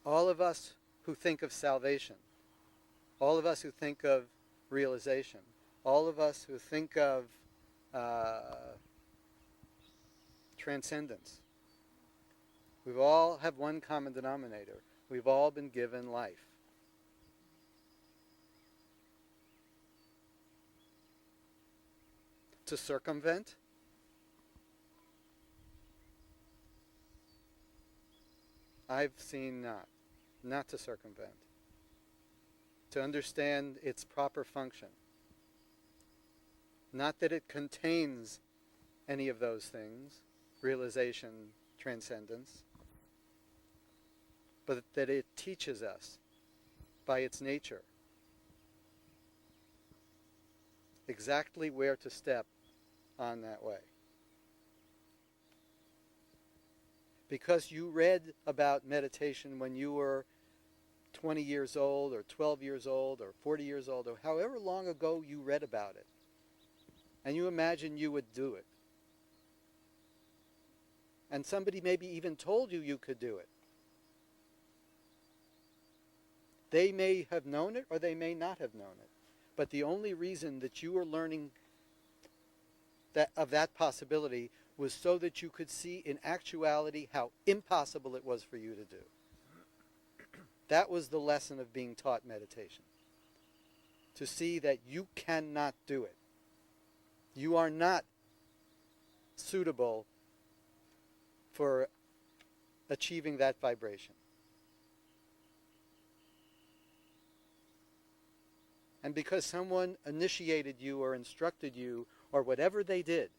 All of us who think of salvation, all of us who think of realization, all of us who think of transcendence, we all have one common denominator. We've all been given life. To circumvent? I've seen not to circumvent. To understand its proper function. Not that it contains any of those things, realization, transcendence, but that it teaches us by its nature exactly where to step on that way. Because you read about meditation when you were 20 years old or 12 years old or 40 years old or however long ago you read about it, and you imagine you would do it. And somebody maybe even told you you could do it. They may have known it or they may not have known it. But the only reason that you were learning of that possibility was so that you could see in actuality how impossible it was for you to do. That was the lesson of being taught meditation. To see that you cannot do it. You are not suitable for achieving that vibration. And because someone initiated you or instructed you or whatever they did,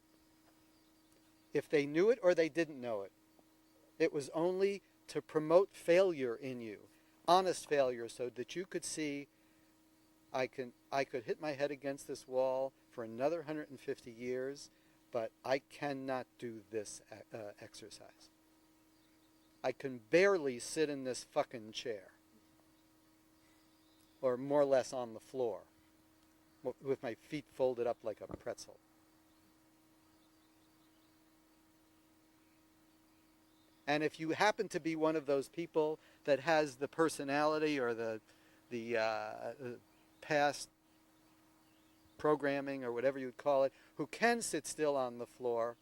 if they knew it or they didn't know it, it was only to promote failure in you, honest failure, so that you could see, I could hit my head against this wall for another 150 years, but I cannot do this exercise. I can barely sit in this fucking chair. Or more or less on the floor, with my feet folded up like a pretzel. And if you happen to be one of those people that has the personality or the past programming or whatever you would call it, who can sit still on the floor,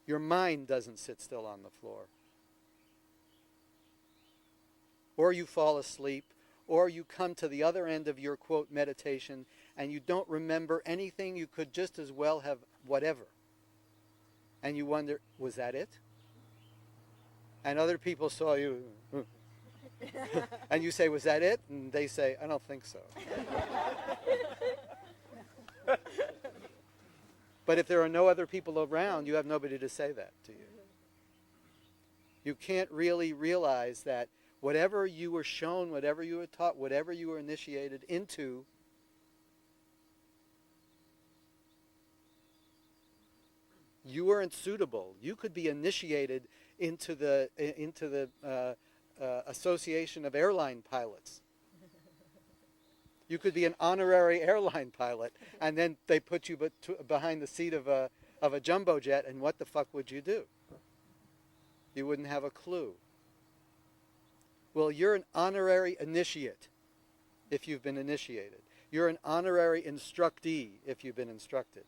your mind doesn't sit still on the floor. Or you fall asleep, or you come to the other end of your, quote, meditation, and you don't remember anything. You could just as well have whatever. And you wonder, was that it? And other people saw you, and you say, was that it? And they say, I don't think so. But if there are no other people around, you have nobody to say that to you. You can't really realize that whatever you were shown, whatever you were taught, whatever you were initiated into, you weren't suitable. You could be initiated into the Association of Airline Pilots. You could be an honorary airline pilot, and then they put you behind the seat of a jumbo jet, and what the fuck would you do? You wouldn't have a clue. Well, you're an honorary initiate if you've been initiated. You're an honorary instructee if you've been instructed.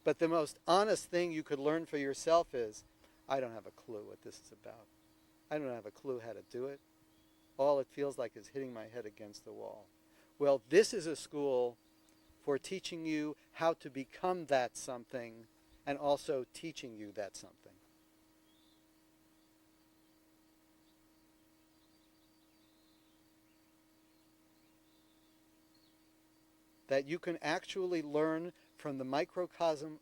But the most honest thing you could learn for yourself is, I don't have a clue what this is about. I don't have a clue how to do it. All it feels like is hitting my head against the wall. Well, this is a school for teaching you how to become that something and also teaching you that something. That you can actually learn from the microcosm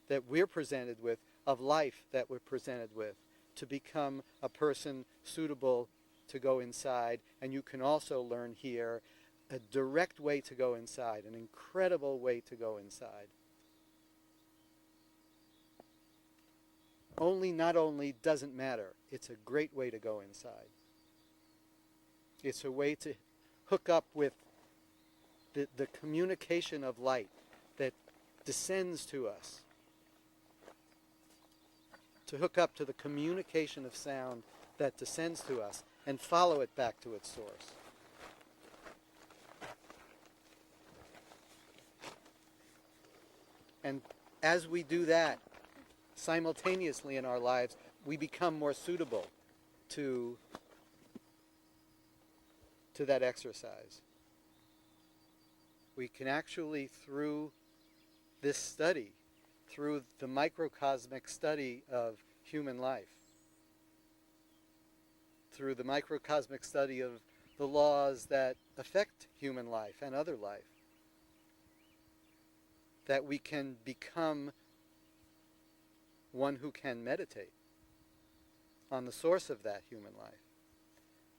that we're presented with, of life that we're presented with, to become a person suitable to go inside. And you can also learn here a direct way to go inside, an incredible way to go inside. Not only doesn't matter, it's a great way to go inside. It's a way to hook up with the communication of light that descends to us to hook up to the communication of sound that descends to us and follow it back to its source. And as we do that, simultaneously in our lives, we become more suitable to that exercise. We can actually, through this study, through the microcosmic study of human life, through the microcosmic study of the laws that affect human life and other life, that we can become one who can meditate on the source of that human life.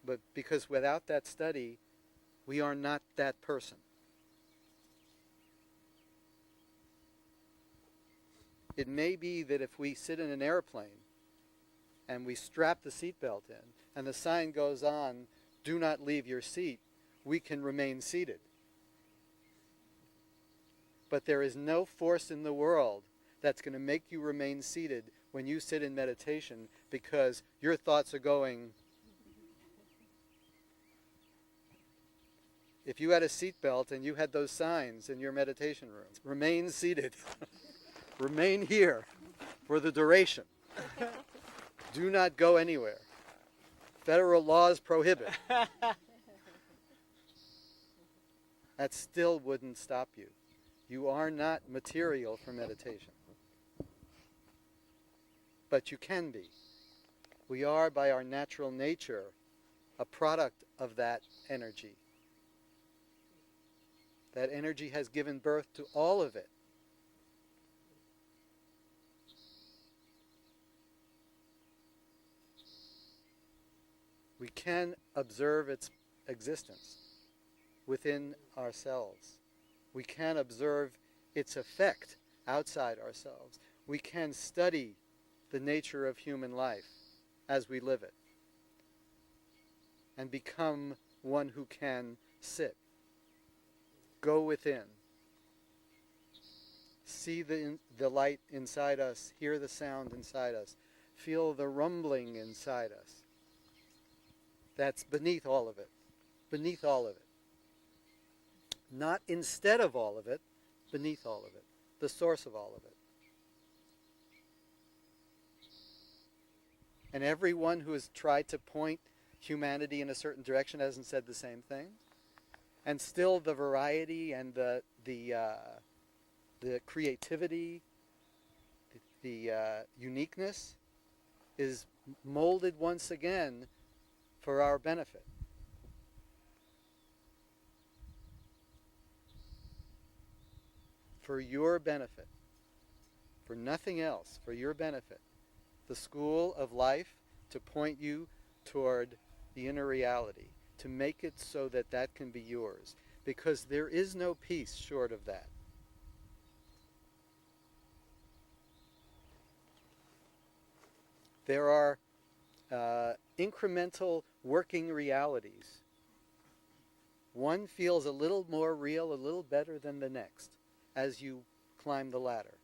But because without that study, we are not that person. It may be that if we sit in an airplane and we strap the seatbelt in and the sign goes on, "Do not leave your seat," we can remain seated. But there is no force in the world that's going to make you remain seated when you sit in meditation, because your thoughts are going. If you had a seatbelt and you had those signs in your meditation room, remain seated. Remain here for the duration. Do not go anywhere. Federal laws prohibit. That still wouldn't stop you. You are not material for meditation. But you can be. We are, by our natural nature, a product of that energy. That energy has given birth to all of it. We can observe its existence within ourselves. We can observe its effect outside ourselves. We can study the nature of human life as we live it and become one who can sit, go within, see the light inside us, hear the sound inside us, feel the rumbling inside us. That's beneath all of it. Beneath all of it. Not instead of all of it, beneath all of it. The source of all of it. And everyone who has tried to point humanity in a certain direction hasn't said the same thing. And still the variety and the creativity, the uniqueness is molded once again for our benefit. For your benefit. For nothing else, for your benefit. The school of life to point you toward the inner reality, to make it so that that can be yours. Because there is no peace short of that. There are incremental working realities. One feels a little more real, a little better than the next as you climb the ladder.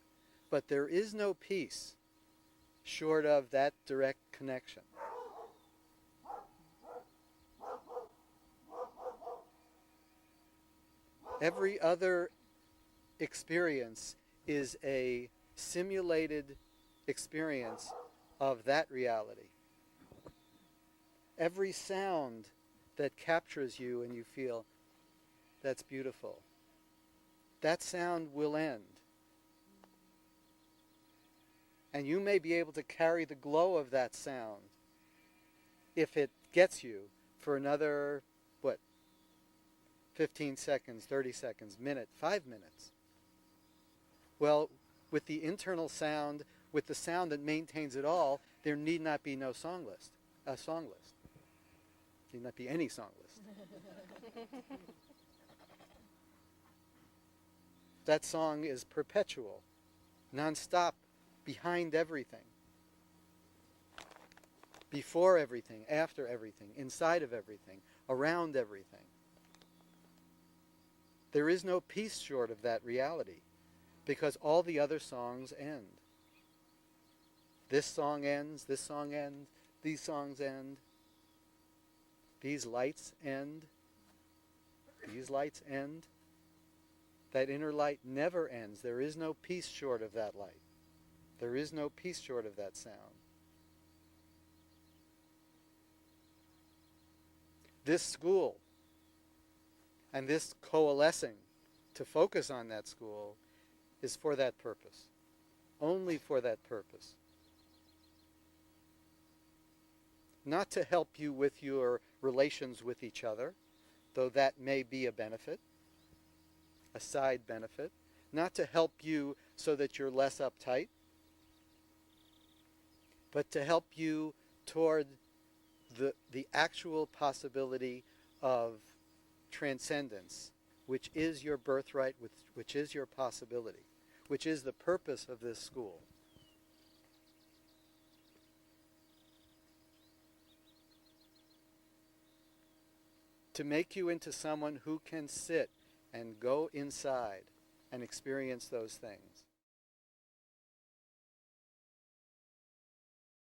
But there is no peace short of that direct connection. Every other experience is a simulated experience of that reality. Every sound that captures you and you feel, that's beautiful, that sound will end. And you may be able to carry the glow of that sound if it gets you for another, 15 seconds, 30 seconds, minute, 5 minutes. Well, with the internal sound, with the sound that maintains it all, there need not be no song list, a song list. Need not be any song list. That song is perpetual, non-stop, behind everything, before everything, after everything, inside of everything, around everything. There is no peace short of that reality, because all the other songs end. This song ends, these songs end, these lights end, these lights end. That inner light never ends. There is no peace short of that light. There is no peace short of that sound. This school and this coalescing to focus on that school is for that purpose. Only for that purpose. Not to help you with your relations with each other, though that may be a benefit, a side benefit. Not to help you so that you're less uptight, but to help you toward the actual possibility of transcendence, which is your birthright, which is your possibility, which is the purpose of this school. To make you into someone who can sit and go inside and experience those things.